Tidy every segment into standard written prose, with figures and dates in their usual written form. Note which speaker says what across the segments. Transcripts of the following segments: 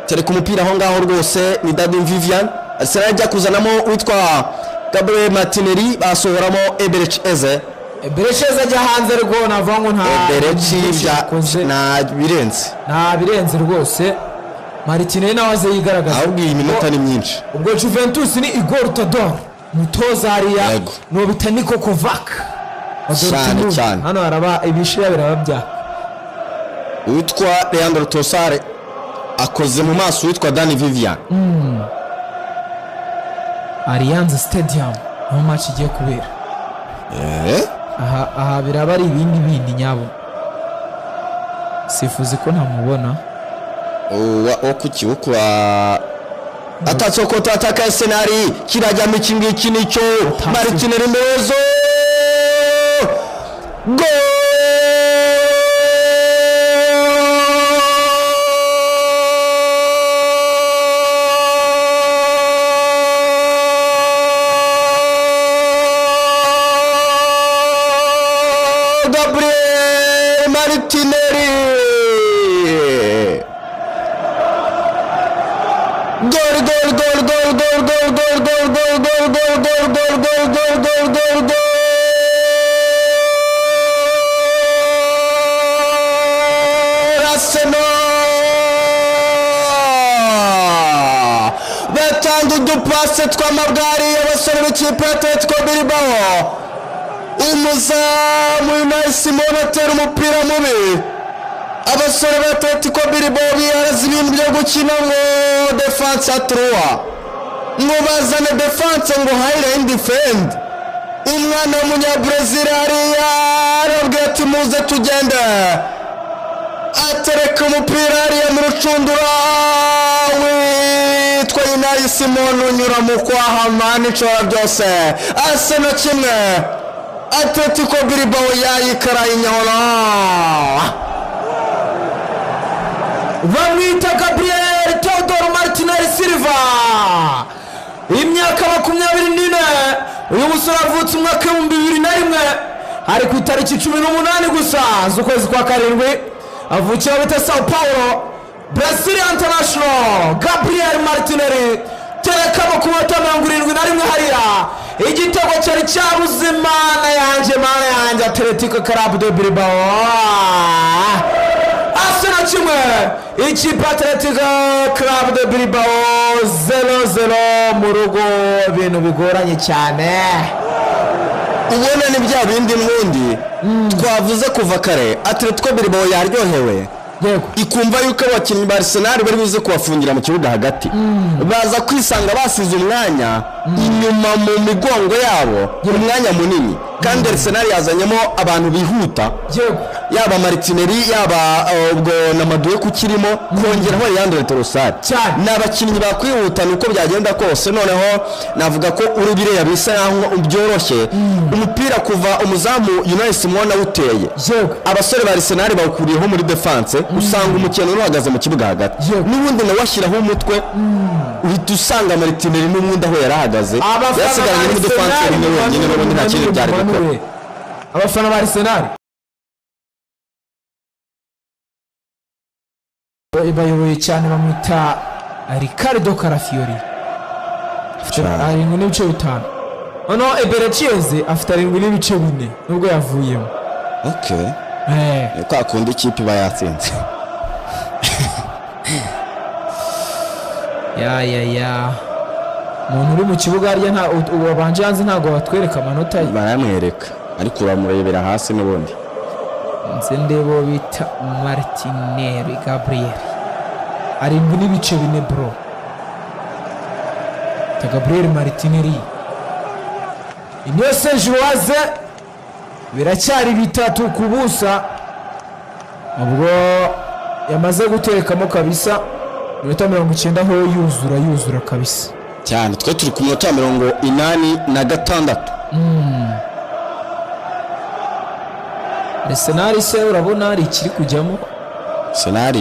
Speaker 1: Tere ku mupira aho ngaho rwose ni Dadin Vivian Arsenal ajya kuzanamo witwa Gabriel Martinelli basohoramo Eberechi Eze
Speaker 2: ajya hanze rwo navango nta
Speaker 1: Eberechi na birenze
Speaker 2: rwose Martinelli nawe aze yigaragaza
Speaker 1: ahubwo iyi minota ni myinshi
Speaker 2: ubwo Juventus ni Igor Tudor mutoza hariya no bita Niko Kovac
Speaker 1: cyane
Speaker 2: hano haraba ibishira birababya
Speaker 1: witwa Leandro Trossard akoze mu maso witwa Dani Vivian
Speaker 2: Allianz Stadium aho match igiye kubera aha biraba ari ibindi nyabo sifuzi ko ntamubona
Speaker 1: o kukiukwa atatsokota ataka Arsenal kirajya mu kingiki nicyo Martinelli Mbezo go Gabriel Martinelli Arsenal batanga udupase tw'amabwari y'abasore b'ikipe ya Atletico Bilbao umuzamu Unai Simon atera umupira mubi abasore ba Atletico Bilbao biyaraza ibintu byo gukina ngo defense atroa ngo bazane defense ngo high defend umwana w'umunyabrazil hariya arabwira ati muze tugende atereka umupira hariya mu rucundura witwa Unai Simon unyura mu kwaha mani nshobora byose Arsenal kimwe Atletico Bilbao yayikaraye inyahora
Speaker 2: bamwita Gabriel Teodoro Martinelli Silva imyaka 24 uyu musore avutse umwaka wa 2001 ari ku itariki 18 gusa z'ukwezi kwa karindwi avukira bita Sao Paulo Brazil International Gabriel Martinelli tereka mu kumota 71 hariya igitego cyari cyabuze mana yanjye Atletico Club de Bilbao Arsenal kimwe ikipe Atletico Club de Bilbao 0-0 mu rugo ibintu bigoranye cyane
Speaker 1: ubona ni bya bindi n'undi twavuze kuva kare Atletico Bilbao yaryohewe ikumva yuko abakinnyi ba Arsenal bari buze kubafungira mu kibuga hagati baza kwisanga basize umwanya inyuma mu migongo yabo umwanya munini kandi Arsenal yazanyemo abantu bihuta yaba Martinelli yaba ubwo na Maduwe kukirimo kongeraho Leandro Trossard n'abakinnyi bakwihuta nuko byagenda kose noneho navuga ko urubire yabisa naho byoroshye umupira kuva umuzamu Unai Simon uteye abasore ba Arsenal bawukuriyeho muri defense usanga umukino uhagaze mu kibuga hagati n'ubundi nawe washyiraho umutwe uhita usanga Martinelli n'umwunda aho yarahagaze yasigaranye mu defense rimwe wenyine n'ubundi nta kintu byari gukora
Speaker 2: abafana ba Arsenal bayoboye cyane bamwita Ricardo Carafiori afite 7.5 ono Eberechi Eze afite 7.4 nubwo yavuyemo
Speaker 1: kwa kundi ikipe bayatsinze
Speaker 2: ya umuntu uri mu kibuga harya nta ubanje hanze ntago batwereka amanota ye
Speaker 1: baramwereka ariko uramurebera hasi n'ubundi
Speaker 2: Nzendebo bita Martinelli Gabriel 7.4 bro ta Gabriel Martinelli Innocent Joaze biracyari 3 kubusa ubwo yamaze guterekamo kabisa minota 90 aho yuzura kabisa
Speaker 1: cyane twe turi ku minota 86
Speaker 2: Arsenal se urabona ari kiri kujyamo
Speaker 1: Arsenal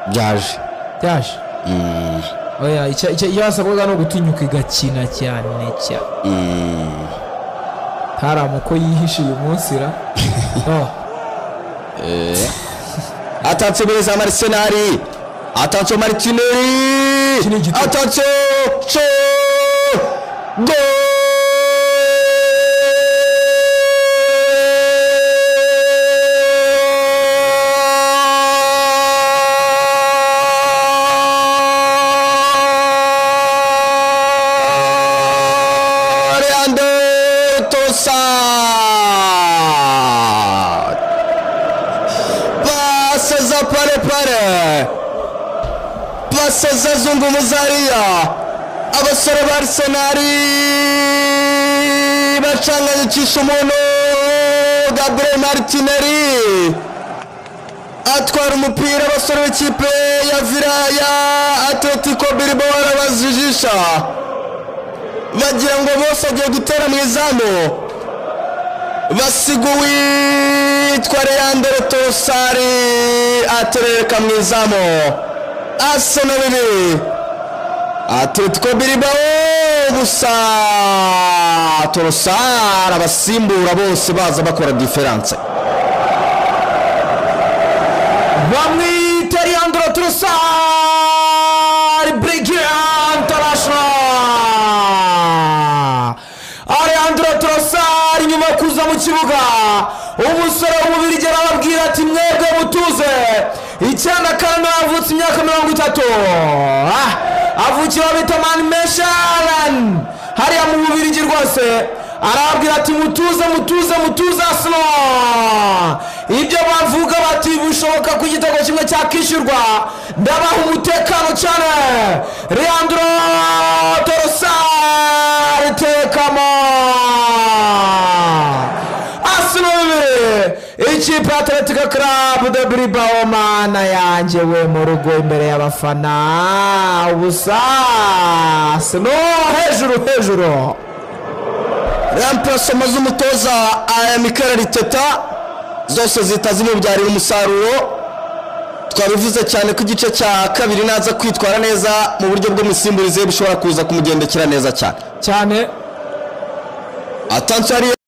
Speaker 1: byaje
Speaker 2: oya yasabwaga no gutinyuka igakina cyane taramuko yihishe uyu munsi ra
Speaker 1: atatse beza Arsenal Attention Martinelli. Attention. Goal. Passa za zungumuzariya abasore ba Arsenal bacanganyikisha umuntu Gabriel Martinelli atwara umupira abasore b'ikipe ya Villa Atletico Bilbao arabazijisha bagira ngo bose agiye gutera mu izamu basiguwe witwa Leandro Trossard atereka mu izamu Arsenal bibiri Atletico Bilbao busa. Trossard abasimbura bose baza bakora difference
Speaker 2: bamwita Leandro Trossard Brilliant International. Leandro Trossard nyuma kuza mu kibuga umusore w'umubiri arababwira ati mwebwe mutuze icyenda kandi avutse imyaka 30 avukira bita Man Meshalan hariya mu Bubiligi rwose arababwira ati mutuze Arsenal ibyo bavuga bati bishoboka ku gitego kimwe cyakishyurwa ndabaha umutekano cyane. Leandro Trossard tekamo ikipe Atletico Club de Bilbao mana yanjye we mu rugo imbere y'abafana ubusa no hejuru
Speaker 1: remplacement z'umutoza Mikel Arteta zose zitazimubyarira umusaruro. Twabivuze cyane ku gice cya kabiri naza kwitwara neza mu buryo bw'umusimburize bishobora kuza kumugendekera neza cyane.
Speaker 2: Attention